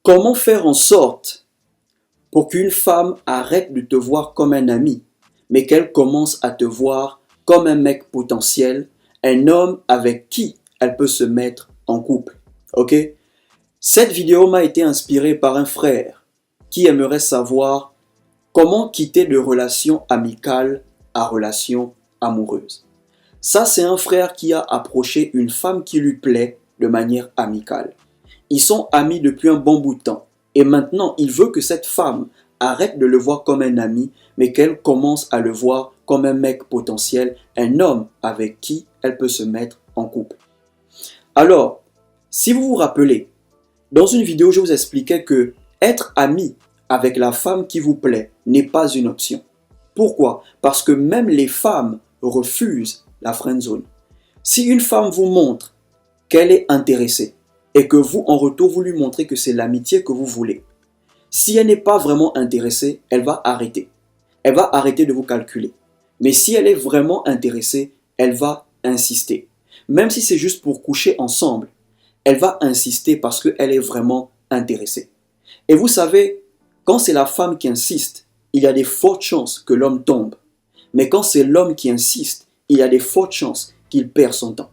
Comment faire en sorte pour qu'une femme arrête de te voir comme un ami, mais qu'elle commence à te voir comme un mec potentiel, un homme avec qui elle peut se mettre en couple? Ok? Cette vidéo m'a été inspirée par un frère qui aimerait savoir comment quitter de relations amicales à relations amoureuses. Ça, c'est un frère qui a approché une femme qui lui plaît de manière amicale. Ils sont amis depuis un bon bout de temps. Et maintenant, il veut que cette femme arrête de le voir comme un ami, mais qu'elle commence à le voir comme un mec potentiel, un homme avec qui elle peut se mettre en couple. Alors, si vous vous rappelez, dans une vidéo, je vous expliquais que être ami avec la femme qui vous plaît n'est pas une option. Pourquoi? Parce que même les femmes refusent la friend zone. Si une femme vous montre qu'elle est intéressée, et que vous, en retour, vous lui montrez que c'est l'amitié que vous voulez. Si elle n'est pas vraiment intéressée, elle va arrêter. Elle va arrêter de vous calculer. Mais si elle est vraiment intéressée, elle va insister. Même si c'est juste pour coucher ensemble, elle va insister parce qu'elle est vraiment intéressée. Et vous savez, quand c'est la femme qui insiste, il y a des fortes chances que l'homme tombe. Mais quand c'est l'homme qui insiste, il y a des fortes chances qu'il perd son temps.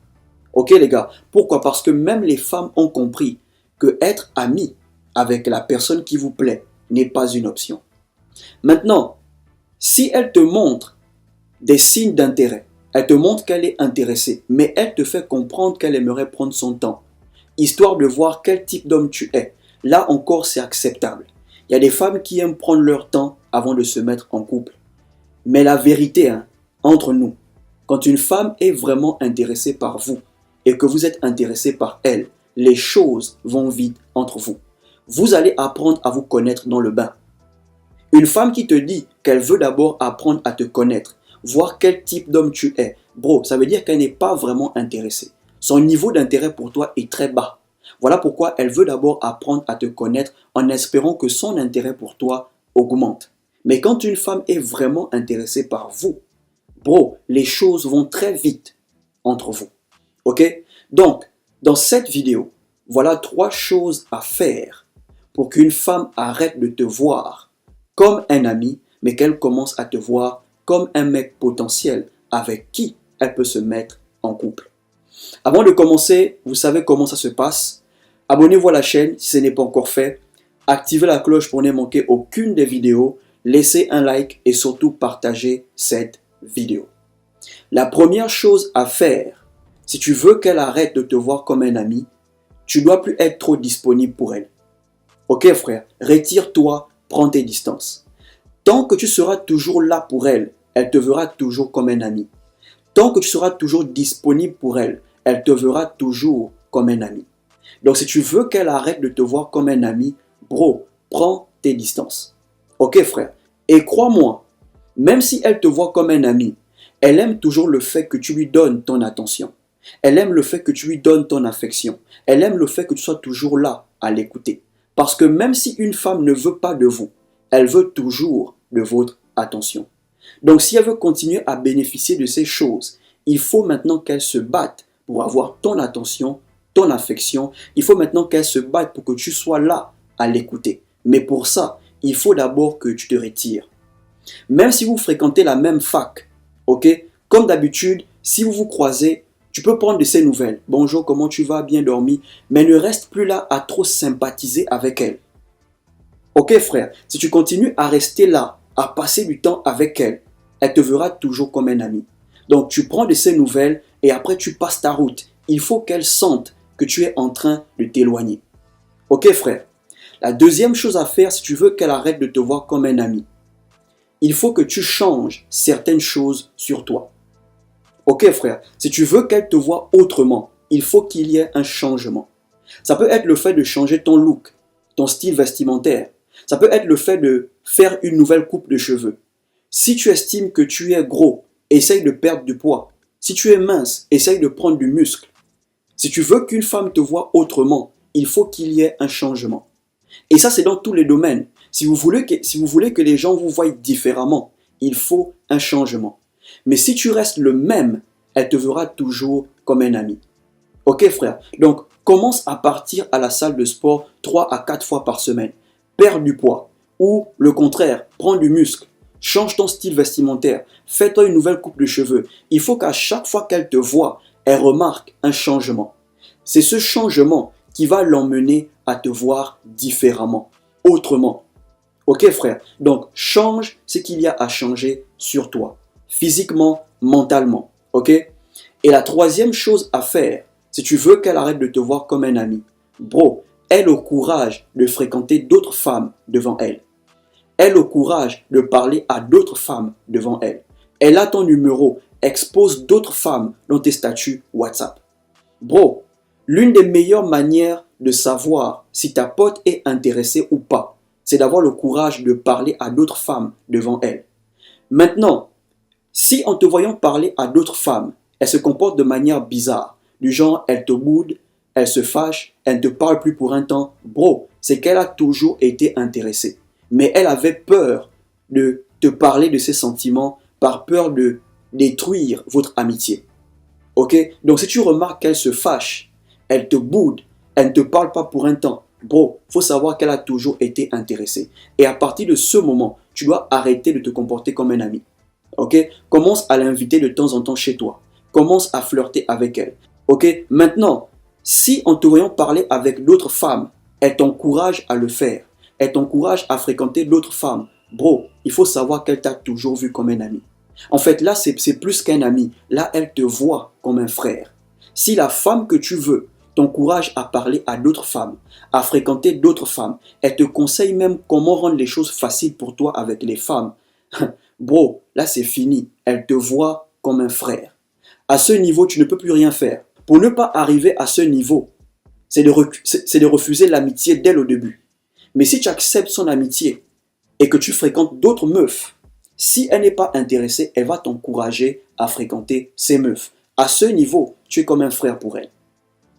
Ok les gars, pourquoi? Parce que même les femmes ont compris que être ami avec la personne qui vous plaît n'est pas une option. Maintenant, si elle te montre des signes d'intérêt, elle te montre qu'elle est intéressée, mais elle te fait comprendre qu'elle aimerait prendre son temps, histoire de voir quel type d'homme tu es, là encore c'est acceptable. Il y a des femmes qui aiment prendre leur temps avant de se mettre en couple. Mais la vérité, entre nous, quand une femme est vraiment intéressée par vous, et que vous êtes intéressé par elle, les choses vont vite entre vous. Vous allez apprendre à vous connaître dans le bain. Une femme qui te dit qu'elle veut d'abord apprendre à te connaître, voir quel type d'homme tu es, bro, ça veut dire qu'elle n'est pas vraiment intéressée. Son niveau d'intérêt pour toi est très bas. Voilà pourquoi elle veut d'abord apprendre à te connaître en espérant que son intérêt pour toi augmente. Mais quand une femme est vraiment intéressée par vous, bro, les choses vont très vite entre vous. Ok? Donc, dans cette vidéo, voilà 3 choses à faire pour qu'une femme arrête de te voir comme un ami, mais qu'elle commence à te voir comme un mec potentiel avec qui elle peut se mettre en couple. Avant de commencer, vous savez comment ça se passe. Abonnez-vous à la chaîne si ce n'est pas encore fait. Activez la cloche pour ne manquer aucune des vidéos. Laissez un like et surtout partagez cette vidéo. La première chose à faire, si tu veux qu'elle arrête de te voir comme un ami, tu dois plus être trop disponible pour elle. Ok frère, retire-toi, prends tes distances. Tant que tu seras toujours là pour elle, elle te verra toujours comme un ami. Tant que tu seras toujours disponible pour elle, elle te verra toujours comme un ami. Donc si tu veux qu'elle arrête de te voir comme un ami, bro, prends tes distances. Ok frère, et crois-moi, même si elle te voit comme un ami, elle aime toujours le fait que tu lui donnes ton attention. Elle aime le fait que tu lui donnes ton affection. Elle aime le fait que tu sois toujours là à l'écouter. Parce que même si une femme ne veut pas de vous, elle veut toujours de votre attention. Donc si elle veut continuer à bénéficier de ces choses, il faut maintenant qu'elle se batte pour avoir ton attention, ton affection. Il faut maintenant qu'elle se batte pour que tu sois là à l'écouter. Mais pour ça, il faut d'abord que tu te retires. Même si vous fréquentez la même fac, ok? Comme d'habitude, si vous vous croisez, tu peux prendre de ses nouvelles. Bonjour, comment tu vas? Bien dormi? Mais ne reste plus là à trop sympathiser avec elle. Ok frère, si tu continues à rester là, à passer du temps avec elle, elle te verra toujours comme un ami. Donc tu prends de ses nouvelles et après tu passes ta route. Il faut qu'elle sente que tu es en train de t'éloigner. Ok frère? La deuxième chose à faire si tu veux qu'elle arrête de te voir comme un ami, il faut que tu changes certaines choses sur toi. Ok frère, si tu veux qu'elle te voie autrement, il faut qu'il y ait un changement. Ça peut être le fait de changer ton look, ton style vestimentaire. Ça peut être le fait de faire une nouvelle coupe de cheveux. Si tu estimes que tu es gros, essaye de perdre du poids. Si tu es mince, essaye de prendre du muscle. Si tu veux qu'une femme te voie autrement, il faut qu'il y ait un changement. Et ça, c'est dans tous les domaines. Si vous voulez que les gens vous voient différemment, il faut un changement. Mais si tu restes le même, elle te verra toujours comme un ami. Ok frère? Donc, Commence à partir à la salle de sport 3 à 4 fois par semaine. Perds du poids. Ou le contraire, prends du muscle. Change ton style vestimentaire. Fais-toi une nouvelle coupe de cheveux. Il faut qu'à chaque fois qu'elle te voit, elle remarque un changement. C'est ce changement qui va l'emmener à te voir différemment, autrement. Ok frère? Donc change ce qu'il y a à changer sur toi, physiquement, mentalement. Ok? Et la troisième chose à faire, si tu veux qu'elle arrête de te voir comme un ami, bro, aie le courage de fréquenter d'autres femmes devant elle. Aie le courage de parler à d'autres femmes devant elle. Elle a ton numéro, expose d'autres femmes dans tes statuts WhatsApp. Bro, l'une des meilleures manières de savoir si ta pote est intéressée ou pas, c'est d'avoir le courage de parler à d'autres femmes devant elle. Maintenant, si en te voyant parler à d'autres femmes, elle se comporte de manière bizarre, du genre elle te boude, elle se fâche, elle ne te parle plus pour un temps, bro, c'est qu'elle a toujours été intéressée. Mais elle avait peur de te parler de ses sentiments par peur de détruire votre amitié. Ok? Donc si tu remarques qu'elle se fâche, elle te boude, elle ne te parle pas pour un temps, bro, faut savoir qu'elle a toujours été intéressée. Et à partir de ce moment, tu dois arrêter de te comporter comme un ami. Ok? Commence à l'inviter de temps en temps chez toi. Commence à flirter avec elle. Ok? Maintenant, si en te voyant parler avec d'autres femmes, elle t'encourage à le faire, elle t'encourage à fréquenter d'autres femmes, bro, il faut savoir qu'elle t'a toujours vu comme un ami. En fait, là, c'est plus qu'un ami. Là, elle te voit comme un frère. Si la femme que tu veux t'encourage à parler à d'autres femmes, à fréquenter d'autres femmes, elle te conseille même comment rendre les choses faciles pour toi avec les femmes, bro, là, c'est fini. Elle te voit comme un frère. À ce niveau, tu ne peux plus rien faire. Pour ne pas arriver à ce niveau, c'est de refuser l'amitié dès le début. Mais si tu acceptes son amitié et que tu fréquentes d'autres meufs, si elle n'est pas intéressée, elle va t'encourager à fréquenter ces meufs. À ce niveau, tu es comme un frère pour elle.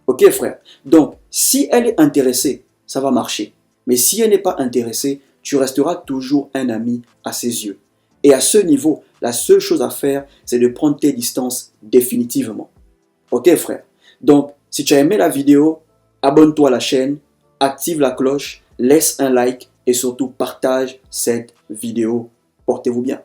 Ok frère? Donc, si elle est intéressée, ça va marcher. Mais si elle n'est pas intéressée, tu resteras toujours un ami à ses yeux. Et à ce niveau, la seule chose à faire, c'est de prendre tes distances définitivement. Ok frère? Donc, si tu as aimé la vidéo, abonne-toi à la chaîne, active la cloche, laisse un like et surtout partage cette vidéo. Portez-vous bien.